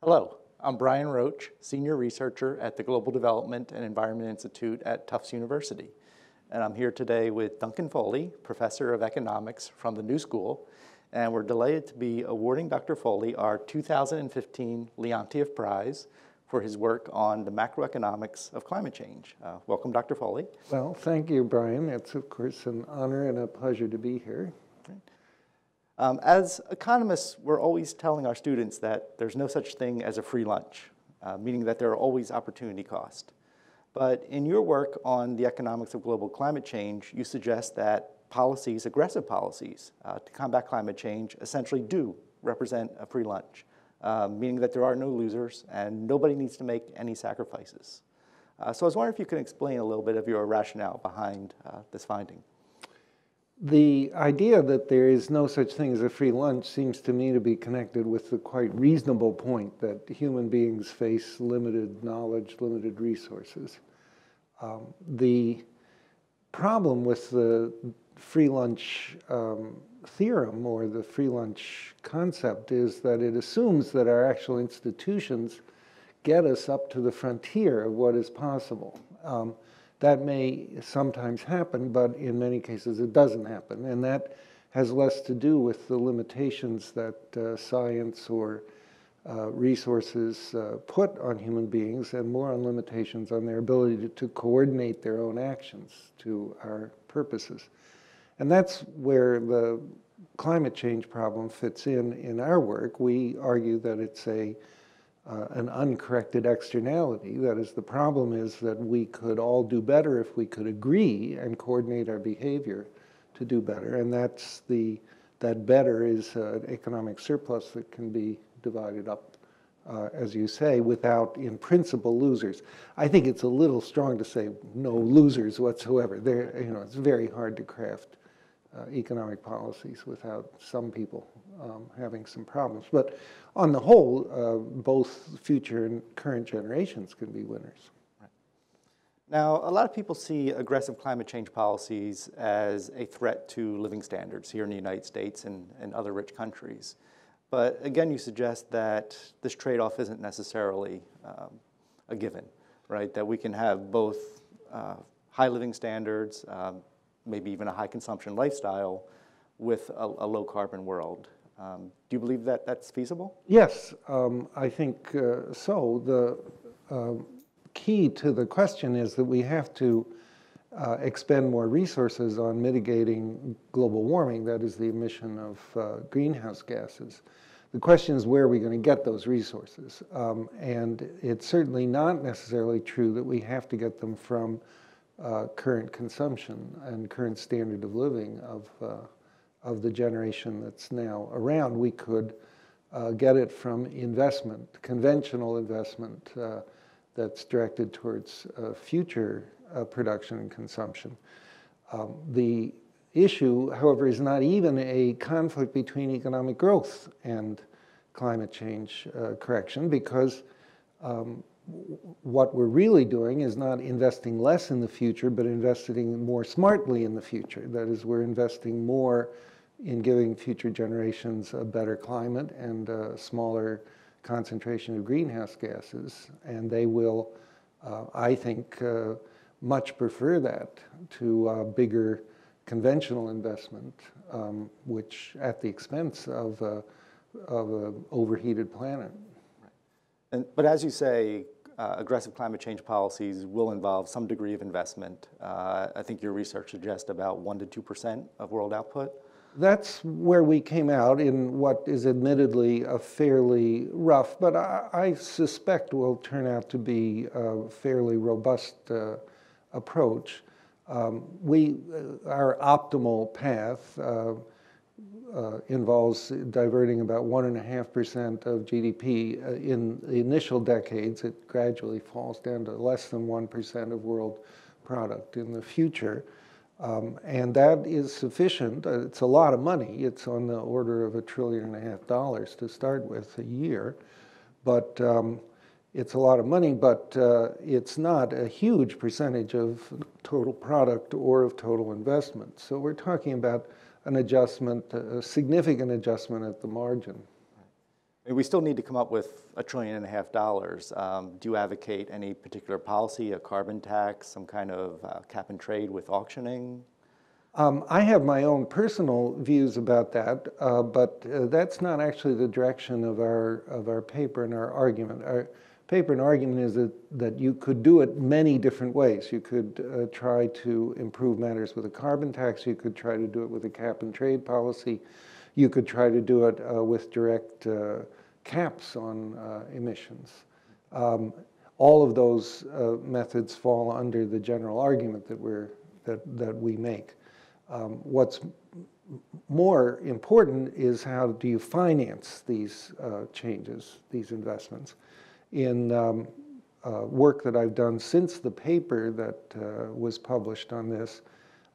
Hello, I'm Brian Roach, Senior Researcher at the Global Development and Environment Institute at Tufts University. And I'm here today with Duncan Foley, Professor of Economics from the New School. And we're delighted to be awarding Dr. Foley our 2015 Leontief Prize for his work on the macroeconomics of climate change. Welcome, Dr. Foley. Well, thank you, Brian. It's, of course, an honor and a pleasure to be here. As economists, we're always telling our students that there's no such thing as a free lunch, meaning that there are always opportunity costs. But in your work on the economics of global climate change, you suggest that policies, aggressive policies, to combat climate change essentially do represent a free lunch, meaning that there are no losers and nobody needs to make any sacrifices. So I was wondering if you could explain a little bit of your rationale behind this finding. The idea that there is no such thing as a free lunch seems to me to be connected with the quite reasonable point that human beings face limited knowledge, limited resources. The problem with the free lunch theorem or the free lunch concept is that it assumes that our actual institutions get us up to the frontier of what is possible. That may sometimes happen, but in many cases it doesn't happen. And that has less to do with the limitations that science or resources put on human beings and more on limitations on their ability to coordinate their own actions to our purposes. And that's where the climate change problem fits in our work. We argue that it's an uncorrected externality. That is, the problem is that we could all do better if we could agree and coordinate our behavior to do better. And that better is an economic surplus that can be divided up, as you say, without, in principle, losers. I think it's a little strong to say no losers whatsoever. It's very hard to craft economic policies without some people having some problems. But on the whole, both future and current generations can be winners. Right. Now, a lot of people see aggressive climate change policies as a threat to living standards here in the United States and other rich countries. But again, you suggest that this trade-off isn't necessarily a given, right? That we can have both high living standards, maybe even a high consumption lifestyle with a low carbon world. Do you believe that that's feasible? Yes, I think so. The key to the question is that we have to expend more resources on mitigating global warming, that is the emission of greenhouse gases. The question is, where are we going to get those resources? And it's certainly not necessarily true that we have to get them from current consumption and current standard of living of the generation that's now around. We could get it from investment, conventional investment that's directed towards future production and consumption. The issue, however, is not even a conflict between economic growth and climate change correction, because what we're really doing is not investing less in the future, but investing more smartly in the future. That is, we're investing more in giving future generations a better climate and a smaller concentration of greenhouse gases. And they will, I think, much prefer that to bigger conventional investment, which at the expense of an overheated planet. But as you say, aggressive climate change policies will involve some degree of investment. I think your research suggests about 1% to 2% of world output. That's where we came out in what is admittedly a fairly rough, but I suspect will turn out to be a fairly robust approach. Our optimal path involves diverting about 1.5% of GDP in the initial decades. It gradually falls down to less than 1% of world product in the future. And that is sufficient. It's a lot of money. It's on the order of $1.5 trillion to start with a year. But it's a lot of money, but it's not a huge percentage of total product or of total investment. So we're talking about an adjustment, a significant adjustment at the margin. And we still need to come up with $1.5 trillion. Do you advocate any particular policy, a carbon tax, some kind of cap and trade with auctioning? I have my own personal views about that, but that's not actually the direction of our paper and our argument. Our paper and argument is that you could do it many different ways. You could try to improve matters with a carbon tax. You could try to do it with a cap and trade policy. You could try to do it with direct caps on emissions. All of those methods fall under the general argument that we make. What's more important is how do you finance these changes, these investments. In work that I've done since the paper that was published on this,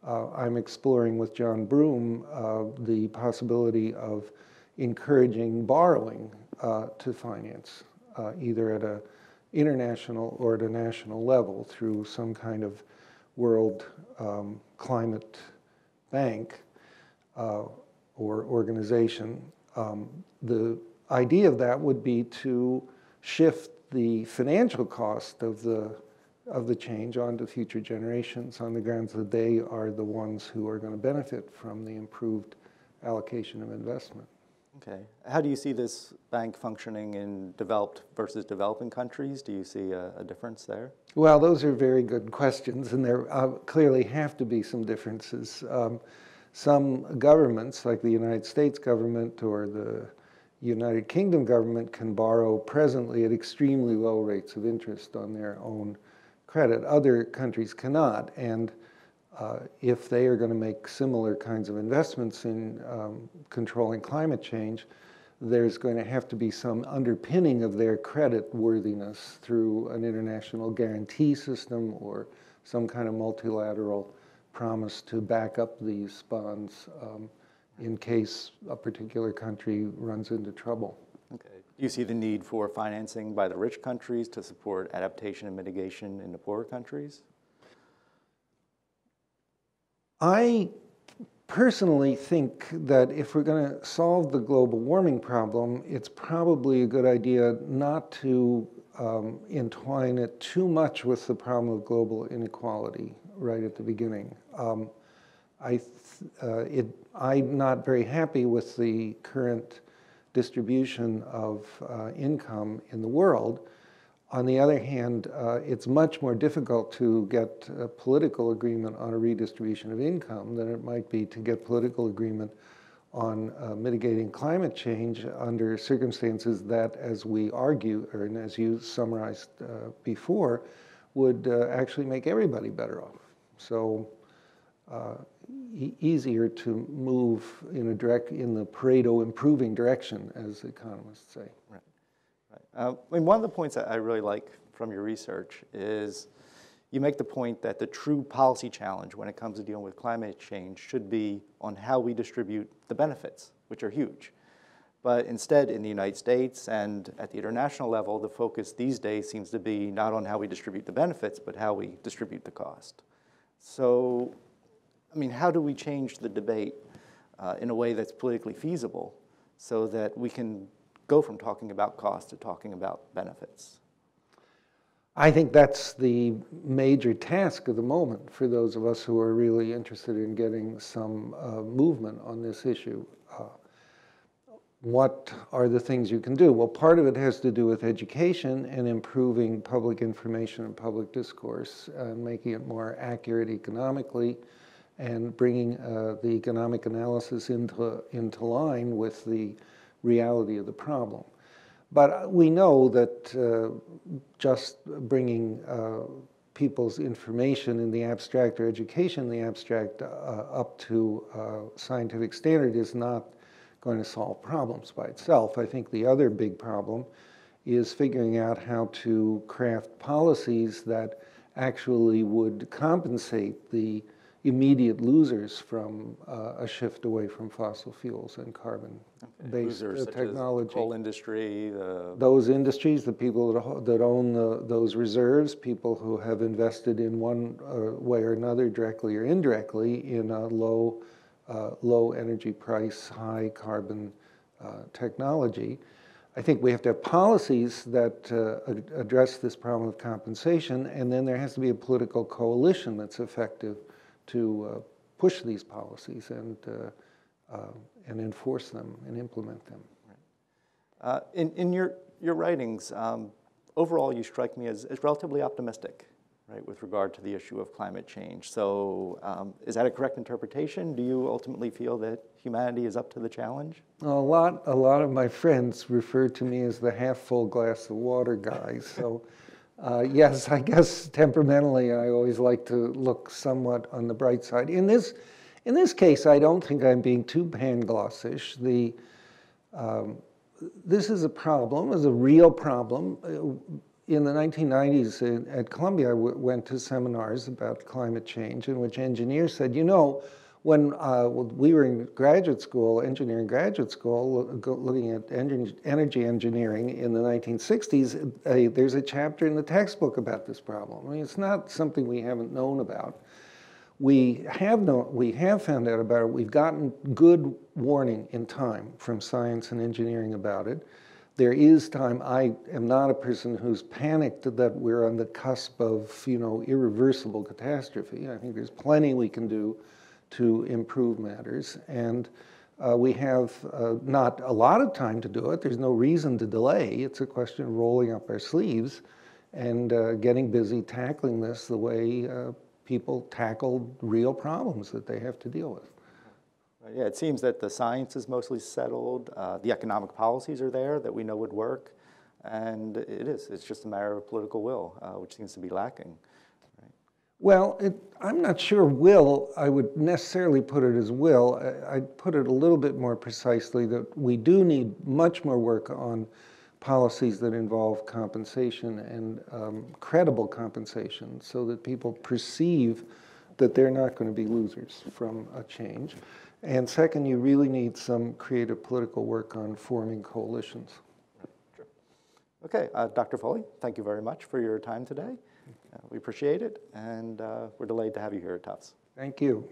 I'm exploring with John Broome the possibility of encouraging borrowing to finance, either at an international or at a national level through some kind of world climate bank or organization. The idea of that would be to shift the financial cost of the change onto future generations on the grounds that they are the ones who are going to benefit from the improved allocation of investment. Okay. How do you see this bank functioning in developed versus developing countries? Do you see a difference there? Well, those are very good questions, and there clearly have to be some differences. Some governments, like the United States government or the United Kingdom government, can borrow presently at extremely low rates of interest on their own credit. Other countries cannot, and if they are going to make similar kinds of investments in controlling climate change, there's going to have to be some underpinning of their credit worthiness through an international guarantee system or some kind of multilateral promise to back up these bonds in case a particular country runs into trouble. Okay. Do you see the need for financing by the rich countries to support adaptation and mitigation in the poorer countries? I personally think that if we're going to solve the global warming problem, it's probably a good idea not to entwine it too much with the problem of global inequality right at the beginning. I'm not very happy with the current distribution of income in the world. On the other hand, it's much more difficult to get a political agreement on a redistribution of income than it might be to get political agreement on mitigating climate change under circumstances that, as we argue, or and as you summarized before, would actually make everybody better off. So easier to move in the Pareto improving direction, as economists say. Right. I mean, one of the points that I really like from your research is you make the point that the true policy challenge when it comes to dealing with climate change should be on how we distribute the benefits, which are huge. But instead, in the United States and at the international level, the focus these days seems to be not on how we distribute the benefits, but how we distribute the cost. So, I mean, how do we change the debate in a way that's politically feasible so that we can go from talking about cost to talking about benefits? I think that's the major task of the moment for those of us who are really interested in getting some movement on this issue. What are the things you can do? Well, part of it has to do with education and improving public information and public discourse and making it more accurate economically and bringing the economic analysis into line with the reality of the problem. But we know that just bringing people's information in the abstract or education in the abstract up to scientific standard is not going to solve problems by itself. I think the other big problem is figuring out how to craft policies that actually would compensate the immediate losers from a shift away from fossil fuels and carbon-based technology. The coal industry, those industries, the people that own those reserves, people who have invested in one way or another, directly or indirectly, in a low energy price, high carbon technology. I think we have to have policies that address this problem of compensation, and then there has to be a political coalition that's effective to push these policies and enforce them and implement them. Right. In your writings, overall you strike me as relatively optimistic, right, with regard to the issue of climate change. So is that a correct interpretation? Do you ultimately feel that humanity is up to the challenge? A lot of my friends refer to me as the half-full glass of water guy. So yes, I guess temperamentally I always like to look somewhat on the bright side. In this case, I don't think I'm being too Panglossish. This is a problem, is a real problem. In the 1990s at Columbia, I went to seminars about climate change in which engineers said, you know, when we were in graduate school, engineering graduate school, looking at energy engineering in the 1960s, there's a chapter in the textbook about this problem. I mean, it's not something we haven't known about. We have found out about it. We've gotten good warning in time from science and engineering about it. There is time. I am not a person who's panicked that we're on the cusp of, you know, irreversible catastrophe. I think there's plenty we can do to improve matters. And we have not a lot of time to do it. There's no reason to delay. It's a question of rolling up our sleeves and getting busy tackling this the way people tackle real problems that they have to deal with. Yeah, it seems that the science is mostly settled, the economic policies are there that we know would work, and it's just a matter of political will, which seems to be lacking. Right? Well, I'm not sure will, I would necessarily put it as will. I'd put it a little bit more precisely that we do need much more work on policies that involve compensation and credible compensation so that people perceive that they're not going to be losers from a change. And second, you really need some creative political work on forming coalitions. Sure. Okay, Dr. Foley, thank you very much for your time today. We appreciate it, and we're delighted to have you here at Tufts. Thank you.